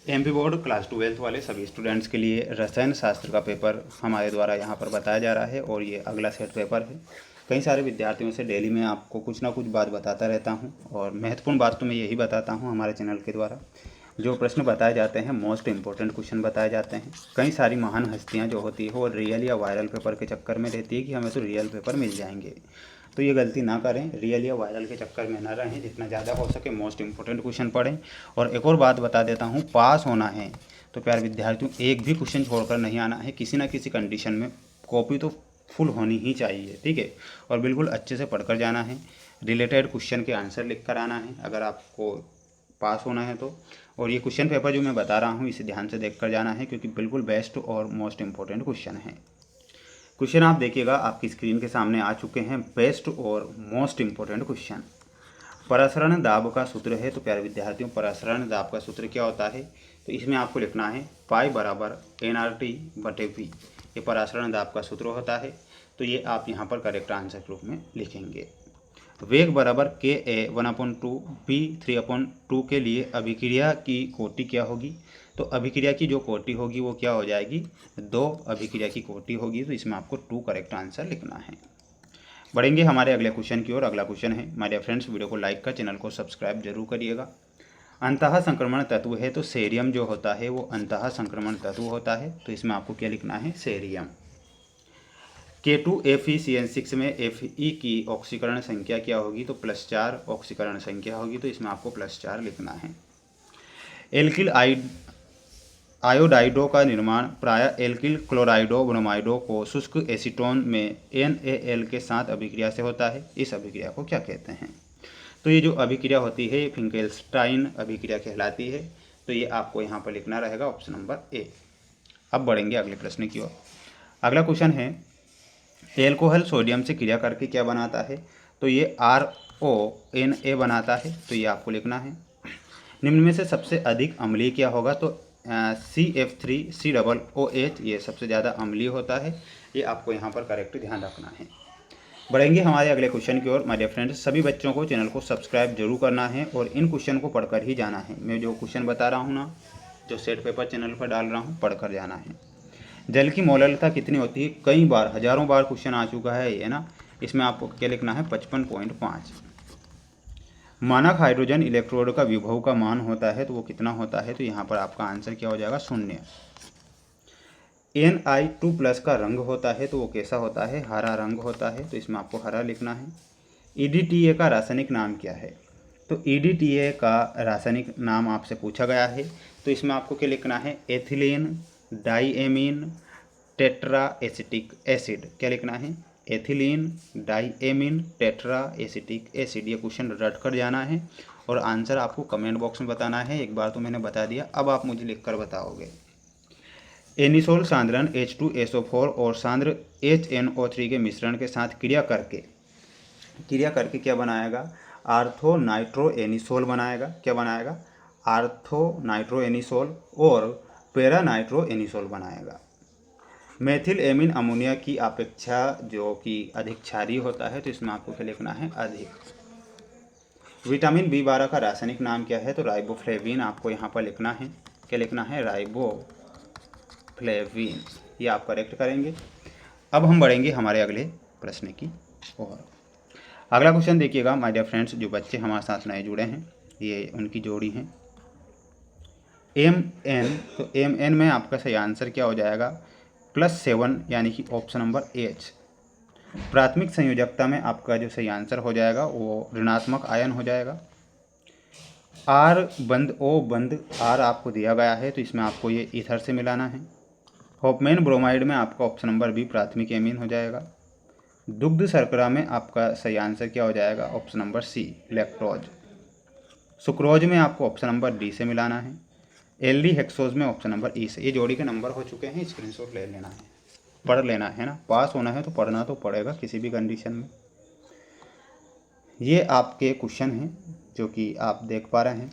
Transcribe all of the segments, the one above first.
MP board class 12th वाले सभी students के लिए रसायन शास्त्र का पेपर हमारे द्वारा यहाँ पर बताया जा रहा है और ये अगला सेट पेपर है। कई सारे विद्यार्थियों से डेली मैं आपको कुछ ना कुछ बात बताता रहता हूँ और महत्वपूर्ण बात तो मैं यही बताता हूँ हमारे चैनल के द्वारा। जो प्रश्न बताए जाते हैं मोस्ट इंपॉर्टेंट क्वेश्चन बताए जाते हैं। कई सारी महान हस्तियाँ जो होती है वो रियल या वायरल पेपर के चक्कर में रहती है कि हमें तो रियल पेपर मिल जाएंगे, तो ये गलती ना करें, रियल या वायरल के चक्कर में ना रहें, जितना ज़्यादा हो सके मोस्ट इंपॉर्टेंट क्वेश्चन पढ़ें। और एक और बात बता देता हूँ, पास होना है तो प्यारे विद्यार्थियों एक भी क्वेश्चन छोड़कर नहीं आना है, किसी ना किसी कंडीशन में कॉपी तो फुल होनी ही चाहिए, ठीक है। और बिल्कुल अच्छे से पढ़कर जाना है, रिलेटेड क्वेश्चन के आंसर लिख कर आना है अगर आपको पास होना है तो। और ये क्वेश्चन पेपर जो मैं बता रहा हूँ इसे ध्यान से देख कर जाना है क्योंकि बिल्कुल बेस्ट और मोस्ट इंपॉर्टेंट क्वेश्चन है। क्वेश्चन आप देखिएगा आपकी स्क्रीन के सामने आ चुके हैं, बेस्ट और मोस्ट इंपॉर्टेंट क्वेश्चन। परासरण दाब का सूत्र है, तो प्यारे विद्यार्थियों परासरण दाब का सूत्र क्या होता है, तो इसमें आपको लिखना है पाई बराबर nRT/V, ये परासरण दाब का सूत्र होता है। तो ये आप यहाँ पर करेक्ट आंसर के रूप में लिखेंगे। वेग बराबर Ka 1/2 B 3/2 के लिए अभिक्रिया की कोटि क्या होगी, तो अभिक्रिया की जो कोटि होगी वो क्या हो जाएगी, 2 अभिक्रिया की कोटि होगी, तो इसमें आपको 2 करेक्ट आंसर लिखना है। बढ़ेंगे हमारे अगले क्वेश्चन की ओर। अगला क्वेश्चन है, माय डियर फ्रेंड्स वीडियो को लाइक कर चैनल को सब्सक्राइब जरूर करिएगा। अंतः संक्रमण तत्व है, तो सेरियम जो होता है वो अंतः संक्रमण तत्व होता है, तो इसमें आपको क्या लिखना है, सेरियम। K2FeCN6 में Fe की ऑक्सीकरण संख्या क्या होगी, तो +4 ऑक्सीकरण संख्या होगी, तो इसमें आपको +4 लिखना है। एल्किल आयोडाइडो का निर्माण प्रायः एल्किल क्लोराइडो ब्रोमाइडो को शुष्क एसीटोन में NaL के साथ अभिक्रिया से होता है। इस अभिक्रिया को क्या कहते हैं, तो ये जो अभिक्रिया होती है फिंकेल्स्टाइन अभिक्रिया कहलाती है, तो ये आपको यहाँ पर लिखना रहेगा ऑप्शन नंबर ए। अब बढ़ेंगे अगले प्रश्न की ओर। अगला क्वेश्चन है, एल्कोहल सोडियम से क्रिया करके क्या बनाता है, तो ये RONA बनाता है, तो ये आपको लिखना है। निम्न में से सबसे अधिक अम्लीय क्या होगा, तो CF3COOH ये सबसे ज़्यादा अम्लीय होता है, ये आपको यहाँ पर करेक्ट ध्यान रखना है। बढ़ेंगे हमारे अगले क्वेश्चन की ओर। माय डियर फ्रेंड्स सभी बच्चों को चैनल को सब्सक्राइब जरूर करना है और इन क्वेश्चन को पढ़कर ही जाना है। मैं जो क्वेश्चन बता रहा हूँ ना, जो सेट पेपर चैनल पर डाल रहा हूँ, पढ़कर जाना है। जल की मोललता कितनी होती है, कई बार हजारों बार क्वेश्चन आ चुका है ये ना, इसमें आपको क्या लिखना है, 55.5। मानक हाइड्रोजन इलेक्ट्रोड का विभव का मान होता है, तो वो कितना होता है, तो यहाँ पर आपका आंसर क्या हो जाएगा, 0। Ni2+ का रंग होता है, तो वो कैसा होता है, हरा रंग होता है, तो इसमें आपको हरा लिखना है। EDTA का रासायनिक नाम क्या है, तो EDTA का रासायनिक नाम आपसे पूछा गया है, तो इसमें आपको क्या लिखना है, ethylene diamine tetra acetic acid, क्या लिखना है, ethylene diamine tetra acetic acid. ये क्वेश्चन रट कर जाना है और आंसर आपको कमेंट बॉक्स में बताना है। एक बार तो मैंने बता दिया, अब आप मुझे लिख कर बताओगे। एनिसोल सांद्रण H2SO4 और सांद्र HNO3 के मिश्रण के साथ क्रिया करके क्या बनाएगा, आर्थो नाइट्रो एनिसोल बनाएगा। क्या बनाएगा, आर्थो नाइट्रो एनिसोल और पैरा नाइट्रो एनिसोल बनाएगा। मेथिल एमीन अमोनिया की अपेक्षा जो कि अधिक क्षारीय होता है, तो इसमें आपको क्या लिखना है, अधिक। विटामिन B12 का रासायनिक नाम क्या है, तो राइबोफ्लेविन आपको यहाँ पर लिखना है। क्या लिखना है, राइबोफ्लेविन, ये आप करेक्ट करेंगे। अब हम बढ़ेंगे हमारे अगले प्रश्न की ओर। अगला क्वेश्चन देखिएगा माय डियर फ्रेंड्स, जो बच्चे हमारे साथ नए जुड़े हैं ये उनकी जोड़ी हैं MN, तो MN में आपका सही आंसर क्या हो जाएगा, +7 यानी कि ऑप्शन नंबर H। प्राथमिक संयोजकता में आपका जो सही आंसर हो जाएगा वो ऋणात्मक आयन हो जाएगा। R बंद O बंद R आपको दिया गया है, तो इसमें आपको ये ईथर से मिलाना है। होपमैन ब्रोमाइड में आपका ऑप्शन नंबर B प्राथमिक एमीन हो जाएगा। दुग्ध शर्करा में आपका सही आंसर क्या हो जाएगा, option number C lactose. Sucrose में आपको ऑप्शन नंबर D से मिलाना है। एल्डी हेक्सोज में ऑप्शन नंबर E से। ये जोड़ी के नंबर हो चुके हैं, स्क्रीनशॉट ले लेना है, पढ़ लेना है ना, पास होना है तो पढ़ना तो पड़ेगा किसी भी कंडीशन में। ये आपके क्वेश्चन हैं जो कि आप देख पा रहे हैं।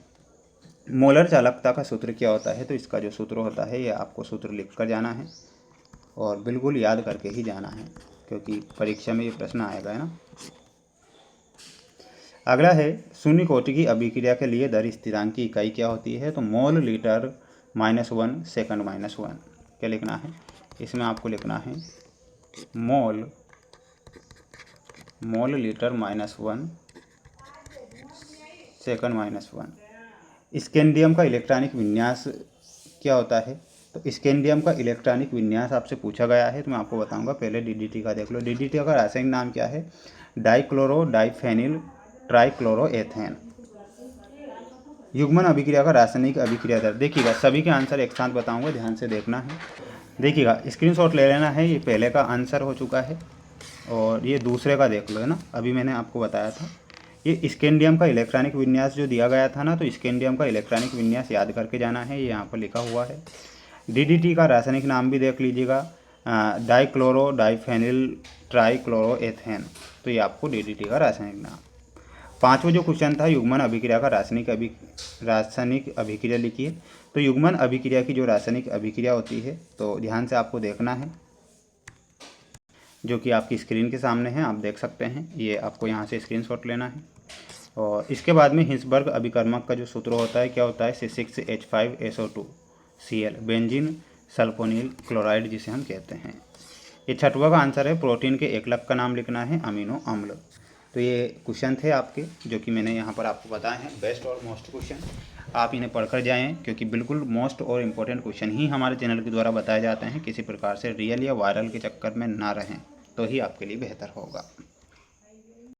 मोलर चालकता का सूत्र क्या होता है, तो इसका जो सूत्र होता है ये आपको सूत्र लिख कर जाना है और बिल्कुल याद करके ही जाना है क्योंकि परीक्षा में ये प्रश्न आएगा, है ना। अगला है, शून्य कोटि की अभिक्रिया के लिए दर स्थिरांक की इकाई क्या होती है, तो मोल लीटर -1 सेकंड -1। क्या लिखना है इसमें? आपको लिखना है मोल लीटर -1 सेकंड -1। स्कैंडियम का इलेक्ट्रॉनिक विन्यास क्या होता है? तो स्कैंडियम का इलेक्ट्रॉनिक विन्यास आपसे पूछा गया है, तो मैं आपको बताऊंगा। पहले डीडीटी का देख लो। डीडीटी का रासायनिक नाम क्या है? Dichloro diphenyl trichloroethane. युग्मन अभिक्रिया का रासायनिक अभिक्रिया दर। देखिएगा, सभी के आंसर एक साथ बताऊंगा, ध्यान से देखना है। देखिएगा, स्क्रीनशॉट ले लेना है। ये पहले का आंसर हो चुका है और ये दूसरे का देख लो, है ना। अभी मैंने आपको बताया था ये स्कैंडियम का इलेक्ट्रॉनिक विन्यास जो दिया गया था ना, तो स्कैंडियम का इलेक्ट्रॉनिक विन्यास याद करके जाना है, ये यहाँ पर लिखा हुआ है। डीडीटी का रासायनिक नाम भी देख लीजिएगा, डाइक्लोरो डाइफेनिल ट्राइक्लोरोएथेन। तो ये आपको डीडीटी का रासायनिक नाम। पांचवा जो क्वेश्चन था, युग्मन अभिक्रिया का रासायनिक अभिक्रिया लिखिए। तो युग्मन अभिक्रिया की जो रासायनिक अभिक्रिया होती है, तो ध्यान से आपको देखना है, जो कि आपकी स्क्रीन के सामने है, आप देख सकते हैं। ये आपको यहाँ से स्क्रीनशॉट लेना है। और इसके बाद में हिंसबर्ग अभिकर्मक का जो सूत्र होता है, क्या होता है? C6H5SO2Cl, बेंजीन सल्फोनिल क्लोराइड जिसे हम कहते हैं। ये छठवां का आंसर है। प्रोटीन के एकलक का नाम लिखना है अमीनो अम्ल। तो ये क्वेश्चन थे आपके, जो कि मैंने यहाँ पर आपको बताए हैं, बेस्ट और मोस्ट क्वेश्चन। आप इन्हें पढ़कर जाएं, क्योंकि बिल्कुल मोस्ट और इम्पोर्टेंट क्वेश्चन ही हमारे चैनल के द्वारा बताए जाते हैं। किसी प्रकार से रियल या वायरल के चक्कर में ना रहें, तो ही आपके लिए बेहतर होगा।